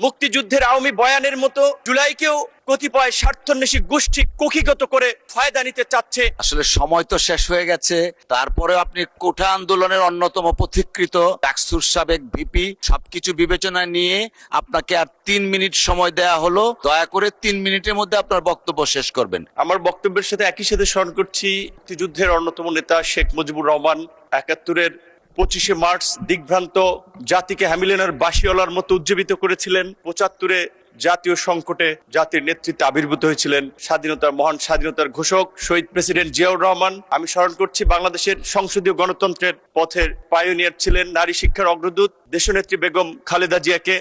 মুক্তিযুদ্ধের আওয়ামী বয়ানের মতো জুলাইকেও কতিপয় স্বার্থান্বেষী গোষ্ঠী কুক্ষিগত করে ফায়দা নিতে চাচ্ছে। আসলে সময় তো শেষ হয়ে গেছে, তারপরে আপনি কোঠা আন্দোলনের অন্যতম পথিকৃত ডাকসুর সাবেক ভিপি, সবকিছু বিবেচনায় নিয়ে আপনাকে আর 3 মিনিট সময় দেয়া হলো। দয়া করে 3 মিনিটের মধ্যে আপনার বক্তব্য শেষ করবেন। আমার বক্তব্যের সাথে একই সাথে স্মরণ করছি মুক্তিযুদ্ধের অন্যতম নেতা শেখ মুজিবুর রহমান ৭১-এর ২৫শে মার্চ দিগ্ভ্রান্ত জাতিকে হ্যামিলিয়নের বাঁশিওয়ালার মতো উজ্জীবিত করেছিলেন। ৭৫-এ জাতীয় সংকটে জাতির নেতৃত্বে আবির্ভূত হয়েছিলেন মহান স্বাধীনতার ঘোষক শহীদ প্রেসিডেন্ট জিয়াউর রহমান। আমি স্মরণ করছি বাংলাদেশের সংসদীয় গণতন্ত্রের পথের পায়োনিয়ার ছিলেন নারী শিক্ষার অগ্রদূত দেশনেত্রী বেগম খালেদা জিয়াকে।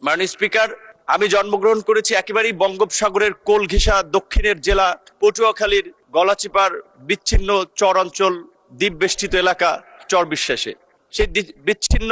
মাননীয় স্পিকার, আমি জন্মগ্রহণ করেছি একেবারেই বঙ্গোপসাগরের কোল ঘেঁষা দক্ষিণের জেলা পটুয়াখালীর গলাচিপার বিচ্ছিন্ন চর অঞ্চল দ্বীপ বেষ্টিত এলাকা চরবিশ্বাসে। সেই বিচ্ছিন্ন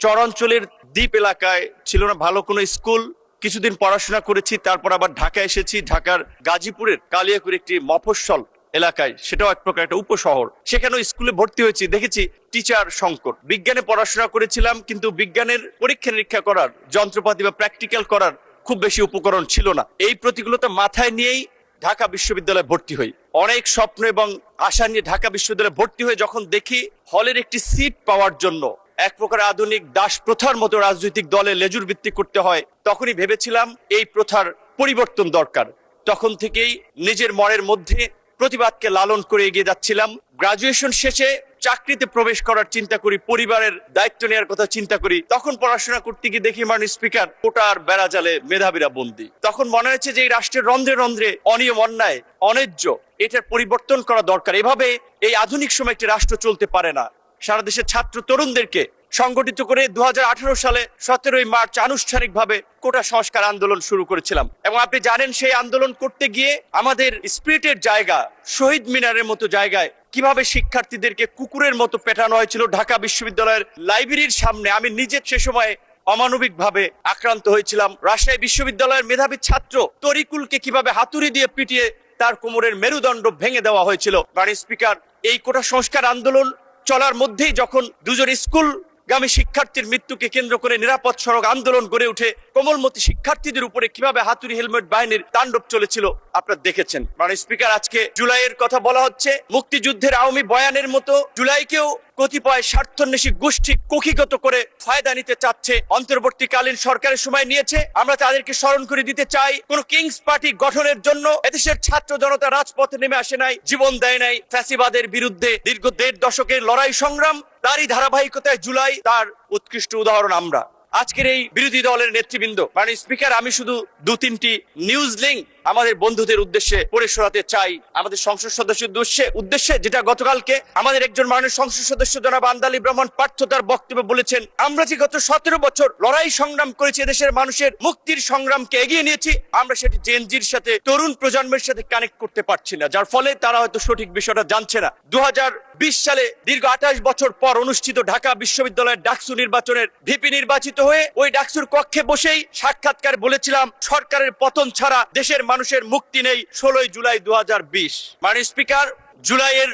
চর অঞ্চলের দ্বীপ এলাকায় ছিল না ভালো কোনো স্কুল। কিছুদিন পড়াশোনা করেছি, তারপর আবার ঢাকা এসেছি। ঢাকার গাজীপুরের কালিয়াকুর একটি মফস্বল এলাকায়, সেটাও এক প্রকার একটা উপশহর। সেখানেও স্কুলে ভর্তি হয়েছি, দেখেছি টিচার সংকট। বিজ্ঞানে পড়াশোনা করেছিলাম, কিন্তু বিজ্ঞানের পরীক্ষা নিরীক্ষা করার যন্ত্রপাতি বা প্র্যাকটিক্যাল করার খুব বেশি উপকরণ ছিল না। এই প্রতিকূলতা মাথায় নিয়েই ঢাকা বিশ্ববিদ্যালয়ে ভর্তি হই। অনেক স্বপ্ন এবং আশা নিয়ে ঢাকা বিশ্ববিদ্যালয়ে ভর্তি হয়ে যখন দেখি হলের একটি সিট পাওয়ার জন্য এক প্রকার আধুনিক দাস প্রথার মতো রাজনৈতিক দলে লেজুর ভিত্তি করতে হয়, তখনই ভেবেছিলাম এই প্রথার পরিবর্তন দরকার। তখন থেকেই নিজের মনের মধ্যে প্রতিবাদকে লালন করে এগিয়ে যাচ্ছিলাম। গ্রাজুয়েশন শেষে চাকরিতে প্রবেশ করার চিন্তা করি, পরিবারের দায়িত্ব নেওয়ার কথা চিন্তা করি। তখন পড়াশোনা করতে গিয়ে দেখি মাননীয় স্পিকার, কোটার বেড়াজালে মেধাবীরা বন্দী। তখন মনে হয়েছে যে এই রাষ্ট্রের রন্ধ্রে রন্ধ্রে অনিয়ম, অন্যায়, অন্যায্য, এটার পরিবর্তন করা দরকার। এভাবে এই আধুনিক সময় একটি রাষ্ট্র চলতে পারে না। সারা দেশের ছাত্র তরুণদেরকে সংগঠিত করে ২০১৮ সালে ১৭ই মার্চ আনুষ্ঠানিকভাবে কোটা সংস্কার আন্দোলন শুরু করেছিলাম। এবং আপনি জানেন সেই আন্দোলন করতে গিয়ে আমাদের স্পিরিটের জায়গা শহীদ মিনারের মতো জায়গায় কিভাবে শিক্ষার্থীদেরকে কুকুরের মতো পেটানো হয়েছিল ঢাকা বিশ্ববিদ্যালয়ের লাইব্রেরির সামনে। আমি নিজে সে সময় অমানবিক ভাবে আক্রান্ত হয়েছিলাম। রাজশাহী বিশ্ববিদ্যালয়ের মেধাবী ছাত্র তরিকুলকে কিভাবে হাতুড়ি দিয়ে পিটিয়ে তার কোমরের মেরুদণ্ড ভেঙে দেওয়া হয়েছিল। মাননীয় স্পিকার, এই কোটা সংস্কার আন্দোলন চলার মধ্যেই যখন দুজন স্কুলগামী শিক্ষার্থীর মৃত্যুকে কেন্দ্র করে নিরাপদ সড়ক আন্দোলন গড়ে উঠে কোমলমতি শিক্ষার্থীদের উপরে কিভাবে হাতুড়ি হেলমেট বাহিনীর তাণ্ডব চলেছিল আপনারা দেখেছেন। মাননীয় স্পিকার, আজকে জুলাইয়ের কথা বলা হচ্ছে। মুক্তিযুদ্ধের আওয়ামী বয়ানের মতো জুলাইকেও কতিপয় স্বার্থান্বেষী গোষ্ঠী কুক্ষিগত করে ফায়দা নিতে চাচ্ছে। অন্তর্বর্তীকালীন সরকারের সময় নিয়েছে। আমরা তাদেরকে স্মরণ করে দিতে চাই, কোন কিংস পার্টি গঠনের জন্য এদেশের ছাত্র জনতা রাজপথে নেমে আসে নাই, জীবন দেয় নাই। ফ্যাসিবাদের বিরুদ্ধে দীর্ঘ ১.৫ দশকের লড়াই সংগ্রাম, তারই ধারাবাহিকতায় জুলাই তার উৎকৃষ্ট উদাহরণ। আমরা আজকের এই বিরোধী দলের নেতৃবৃন্দ, মাননীয় স্পিকার, আমি শুধু ২-৩টি নিউজ লিঙ্ক আমাদের বন্ধুদের উদ্দেশ্যে পড়ে শোনাতে চাই। আমাদের সংসদ সদস্যের উদ্দেশ্যে যেটা গতকালকে আমাদের একজন মাননীয় সংসদ সদস্য জনাব আন্দালি ব্রাহ্মণ পার্থ তার বক্তব্যে বলেছেন, আমরা যে গত ১৭ বছর লড়াই সংগ্রাম করেছি, দেশের মানুষের মুক্তির সংগ্রামকে এগিয়ে নিয়েছি, আমরা সেটি জেনজির সাথে, তরুণ প্রজন্মের সাথে কানেক্ট করতে পারছি না, যার ফলে তারা হয়তো সঠিক বিষয়টা জানছে না। ২০২০ সালে দীর্ঘ ২৮ বছর পর অনুষ্ঠিত ঢাকা বিশ্ববিদ্যালয়ের ডাকসু নির্বাচনের ভিপি নির্বাচিত হয়ে ওই ডাকসুর কক্ষে বসেই সাক্ষাৎকার বলেছিলাম, সরকারের পতন ছাড়া দেশের মানুষের মুক্তি নেই। ১৬ই জুলাই ২০২০। মাননীয় স্পিকার, জুলাইয়ের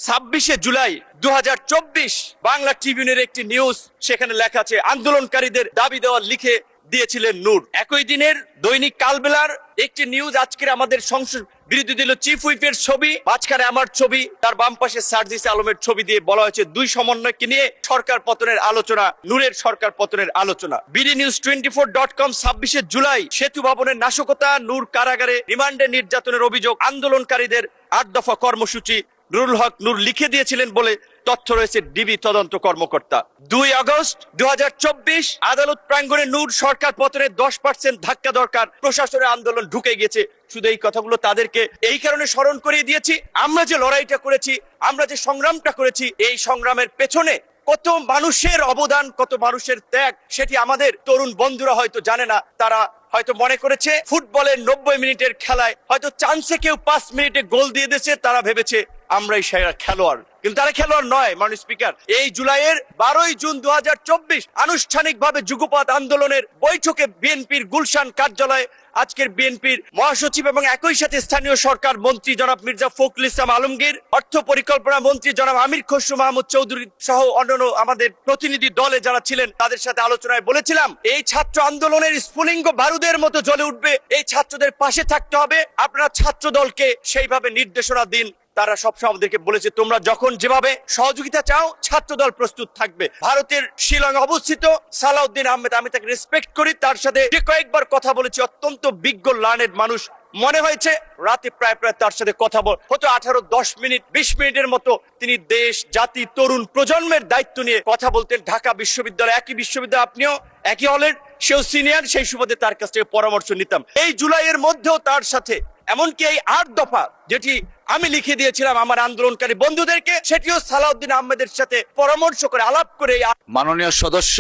২৬শে জুলাই ২০২৪ বাংলা ট্রিবিউনের একটি নিউজ, সেখানে লেখা আছে আন্দোলনকারীদের দাবি দেওয়া লিখে দিয়েছিলেন নূর। একই দিনের দৈনিক কালবেলার একটি নিউজ, আজকের আমাদের সংসদ বিরোধী দলীয় চিফ হুইপের ছবি, মাঝখানে আমার ছবি, তার বাম পাশে সার্জিস আলমের ছবি দিয়ে বলা হয়েছে দুই সমন্বয়কে নিয়ে সরকার পতনের আলোচনা, নূরের সরকার পতনের আলোচনা। বিডি নিউজ 24.com ২৬শে জুলাই সেতু ভবনের নাশকতা, নূর কারাগারে রিমান্ডে নির্যাতনের অভিযোগ, আন্দোলনকারীদের ৮ দফা কর্মসূচি নুরুল হক নূর লিখে দিয়েছিলেন বলে তথ্য রয়েছে ডিবি তদন্ত কর্মকর্তা। ২ আগস্ট ২০২৪ আদালত প্রাঙ্গণে নূর সরকার পতনের 10% ধাক্কা দরকার, প্রশাসনের আন্দোলন ঢুকে গেছে। শুধু এই কথাগুলো তাদেরকে এই কারণে স্মরণ করিয়ে দিয়েছি, আমরা যে লড়াইটা করেছি, আমরা যে সংগ্রামটা করেছি, এই সংগ্রামের পেছনে কত মানুষের অবদান, কত মানুষের ত্যাগ, সেটি আমাদের তরুণ বন্ধুরা হয়তো জানে না। তারা হয়তো মনে করেছে ফুটবলের 90 মিনিটের খেলায় হয়তো চান্সে কেউ 5 মিনিটে গোল দিয়ে দিয়েছে, তারা ভেবেছে আমরাই সেরা খেলোয়াড়, কিন্তু তারা খেলোয়াড় নয়। মাননীয় স্পিকার, এই জুলাইয়ের 12 জুন 2024 আনুষ্ঠানিকভাবে যুগপৎ আন্দোলনের বৈঠকে বিএনপির গুলশান কার্যালয়ে আজকের বিএনপির মহাসচিব এবং একই সাথে স্থানীয় সরকার মন্ত্রী জনাব মির্জা ফখরুল ইসলাম আলমগীর, অর্থ পরিকল্পনা মন্ত্রী জনাব আমির খসরু মাহমুদ চৌধুরী সহ অন্যান্য আমাদের প্রতিনিধি দলে যারা ছিলেন তাদের সাথে আলোচনায় বলেছিলাম, এই ছাত্র আন্দোলনের স্ফুলিঙ্গ বারুদের মতো জ্বলে উঠবে, এই ছাত্রদের পাশে থাকতে হবে। আপনারা ছাত্র দলকে সেইভাবে নির্দেশনা দিন। তারা সবসময় আমাদেরকে বলেছে, তোমরা যখন যেভাবে সহযোগিতা চাও ছাত্রদল প্রস্তুত থাকবে। ভারতের শিলং অবস্থিত সালাউদ্দিন আহমেদ, আমি তাকে রেসপেক্ট করি, তার সাথে যে কয়েকবার কথা বলেছি, অত্যন্ত বিজ্ঞ লার্নেড মানুষ। মনে হয়েছে রাতে প্রায় তার সাথে কথা হতো 18-10 মিনিট 20 মিনিটের মতো তিনি দেশ জাতি তরুণ প্রজন্মের দায়িত্ব নিয়ে কথা বলতেন। ঢাকা বিশ্ববিদ্যালয়, একই বিশ্ববিদ্যালয়, আপনিও একই হলের, সেও সিনিয়র, সেই সুবাদে তার কাছ থেকে পরামর্শ নিতাম। এই জুলাইয়ের মধ্যেও তার সাথে এমনকি এই 8 দফা যেটি আমি লিখে দিয়েছিলাম আমার আন্দোলনকারী বন্ধুদেরকে, সেটিও সালাউদ্দিন আহমেদের সাথে পরামর্শ করে আলাপ করে। মাননীয় সদস্য,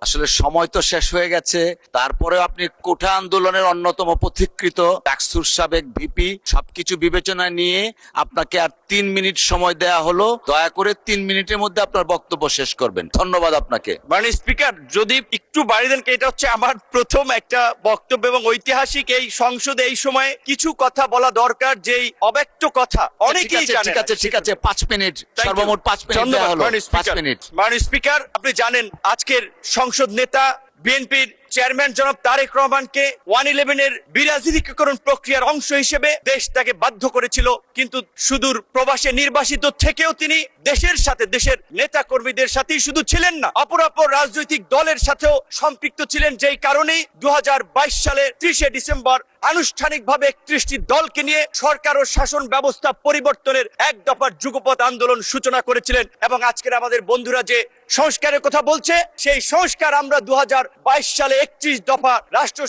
আসলে সময় তো শেষ হয়ে গেছে, তারপরে আপনি কোঠা আন্দোলনের অন্যতম পথিকৃত ডাকসুর সাবেক ভিপি, সবকিছু বিবেচনায় নিয়ে আপনাকে আর 3 মিনিট সময় দেয়া হলো। দয়া করে 3 মিনিটের মধ্যে আপনার বক্তব্য শেষ করবেন। ধন্যবাদ আপনাকে। মাননীয় স্পিকার, যদি একটু বাড়িয়ে দেন, এটা হচ্ছে আমার প্রথম একটা বক্তব্য এবং ঐতিহাসিক এই সংসদে এই সময়ে কিছু কথা বলা দরকার, যেই অব্যক্ত কথা অনেকেই জানেন। ঠিক আছে 5 মিনিট, সর্বমোট 5 মিনিট দেয়া হলো। 5 মিনিট। মাননীয় স্পিকার, আপনি জানেন আজকের সংসদ নেতা বিএনপির চেয়ারম্যান জনাব তারেক রহমানকে 111 এর বিরাজনীতিকরণ প্রক্রিয়ার অংশ হিসেবে দেশ তাকে বাধ্য করেছিল, কিন্তু সুদূর প্রবাসে নির্বাসিত থেকেও তিনি দেশের সাথে, দেশের নেতা কর্মীদের সাথেই শুধু ছিলেন না, অপরাপর রাজনৈতিক দলের সাথেও সম্পৃক্ত ছিলেন। যেই কারণেই 2022 সালের 30 ডিসেম্বর আনুষ্ঠানিকভাবে 31টি দলকে নিয়ে সরকার ও শাসন ব্যবস্থা পরিবর্তনের 1 দফার যুগপৎ আন্দোলন সূচনা করেছিলেন। এবং আজকের আমাদের বন্ধুরা যে সংস্কারের কথা বলছে, সেই সংস্কার আমরা 2022 সালে 31 দফা রাষ্ট্র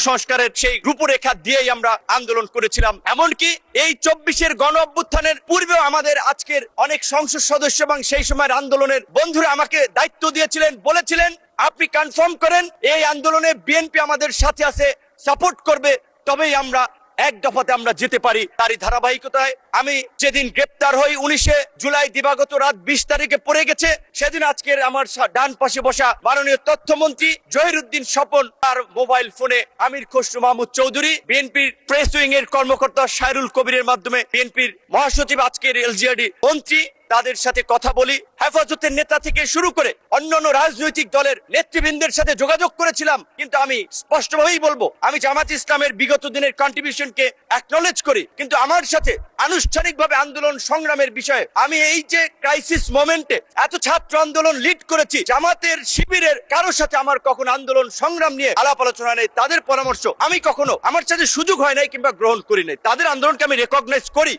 সংস্কারের সেই রূপরেখা দিয়েই আমরা আন্দোলন করেছিলাম। এমনকি এই 24-এর গণ অভ্যুত্থানের পূর্বেও আমাদের আজকের অনেক সংসদ সদস্য এবং সেই সময়ের আন্দোলনের বন্ধুরা আমাকে দায়িত্ব দিয়েছিলেন, বলেছিলেন আপনি কনফার্ম করেন এই আন্দোলনে বিএনপি আমাদের সাথে আছে, সাপোর্ট করবে, তবেই আমরা 1 দফাতে আমরা যেতে পারি। তারই ধারাবাহিকতায় আমি যেদিন গ্রেপ্তার হই 19 জুলাই দিবাগত রাত 20 তারিখে পড়ে গেছে, সেদিন আজকের আমার ডান পাশে বসা মাননীয় তথ্যমন্ত্রী জহিরুদ্দিন স্বপন, তার মোবাইল ফোনে আমির খসরু মাহমুদ চৌধুরী, বিএনপির প্রেস উইং এর কর্মকর্তা সাইরুল কবিরের মাধ্যমে বিএনপির মহাসচিব আজকের এলজিআরডি মন্ত্রী, তাদের সাথে কথা বলি। হেফাজতের নেতা থেকে শুরু করে অন্যান্য রাজনৈতিক দলের নেতৃবৃন্দের সাথে যোগাযোগ করেছিলাম। কিন্তু আমি স্পষ্টভাবেই বলবো, আমি জামাত ইসলামের বিগত দিনের কন্ট্রিবিউশনকে অ্যাকনলেজ করি, কিন্তু আমার সাথে আনুষ্ঠানিকভাবে আন্দোলন সংগ্রামের বিষয়ে আমি এই যে ক্রাইসিস মোমেন্টে এত ছাত্র আন্দোলন লিড করেছি, জামাতের শিবিরের কারোর সাথে আমার কখনো আন্দোলন সংগ্রাম নিয়ে আলাপ আলোচনা নেই। তাদের পরামর্শ আমি কখনো, আমার সাথে সুযোগ হয় নাই কিংবা গ্রহণ করি নাই। তাদের আন্দোলনকে আমি রেকগনাইজ করি।